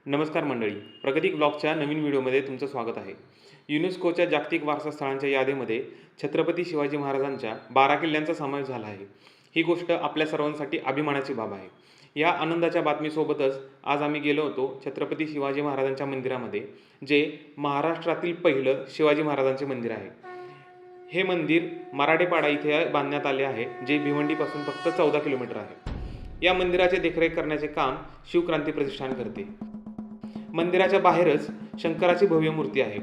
नमस्कार मंडळी, प्रगती ब्लॉगच्या नवीन व्हिडिओमध्ये तुमचं स्वागत आहे. युनेस्कोच्या जागतिक वारसा स्थळांच्या यादीमध्ये छत्रपती शिवाजी महाराजांच्या 12 किल्ल्यांचा समावेश झाला आहे. ही गोष्ट आपल्या सर्वांसाठी अभिमानाची बाब आहे. या आनंदाच्या बातमीसोबतच आज आम्ही गेलो होतो छत्रपती शिवाजी महाराजांच्या मंदिरामध्ये, जे महाराष्ट्रातील पहिलं शिवाजी महाराजांचे मंदिर आहे. हे मंदिर मराठेपाडा इथे बांधण्यात आले आहे, जे भिवंडीपासून फक्त 14 किलोमीटर आहे. या मंदिराचे देखरेख करण्याचे काम शिवक्रांती प्रतिष्ठान करते. मंदिराच्या बाहेरच शंकराची भव्य मूर्ती आहे.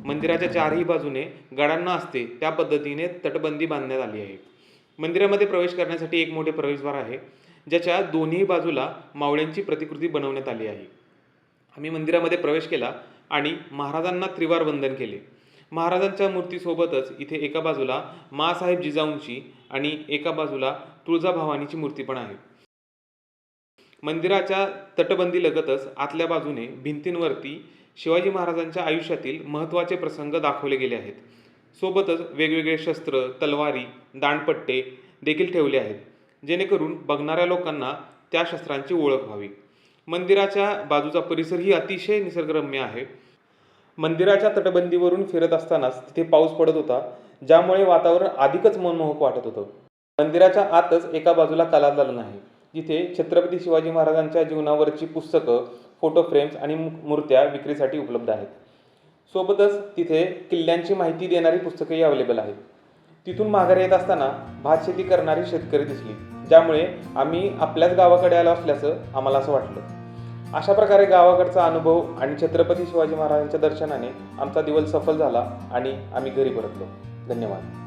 मंदिराच्या चारही बाजूने गडांना असते त्या पद्धतीने तटबंदी बांधण्यात आली आहे. मंदिरामध्ये प्रवेश करण्यासाठी एक मोठे प्रवेशद्वार आहे, ज्याच्या दोन्ही बाजूला मावळ्यांची प्रतिकृती बनवण्यात आली आहे. आम्ही मंदिरामध्ये प्रवेश केला आणि महाराजांना त्रिवार वंदन केले. महाराजांच्या मूर्तीसोबतच इथे एका बाजूला माँसाहेब जिजाऊंची आणि एका बाजूला तुळजाभवानीची मूर्ती पण आहे. मंदिराच्या तटबंदीलगतच आतल्या बाजूने भिंतींवरती शिवाजी महाराजांच्या आयुष्यातील महत्त्वाचे प्रसंग दाखवले गेले आहेत. सोबतच वेगवेगळे शस्त्र, तलवारी, दांडपट्टे देखील ठेवले आहेत, जेणेकरून बघणाऱ्या लोकांना त्या शस्त्रांची ओळख व्हावी. मंदिराच्या बाजूचा परिसरही अतिशय निसर्गरम्य आहे. मंदिराच्या तटबंदीवरून फिरत असतानाच तिथे पाऊस पडत होता, ज्यामुळे वातावरण अधिकच मनमोहक वाटत होतं. मंदिराच्या आतच एका बाजूला कलादालन आहे, जिथे छत्रपती शिवाजी महाराजांच्या जीवनावरची पुस्तकं, फोटो फ्रेम्स आणि मूर्त्या विक्रीसाठी उपलब्ध आहेत. सोबतच तिथे किल्ल्यांची माहिती देणारी पुस्तकंही अवेलेबल आहेत. तिथून माघारी येत असताना भातशेती करणारी शेतकरी दिसली, ज्यामुळे आम्ही आपल्याच गावाकडे आलो असल्याचं आम्हाला असं वाटलं. अशा प्रकारे गावाकडचा अनुभव आणि छत्रपती शिवाजी महाराजांच्या दर्शनाने आमचा दिवस सफल झाला आणि आम्ही घरी परतलो. धन्यवाद.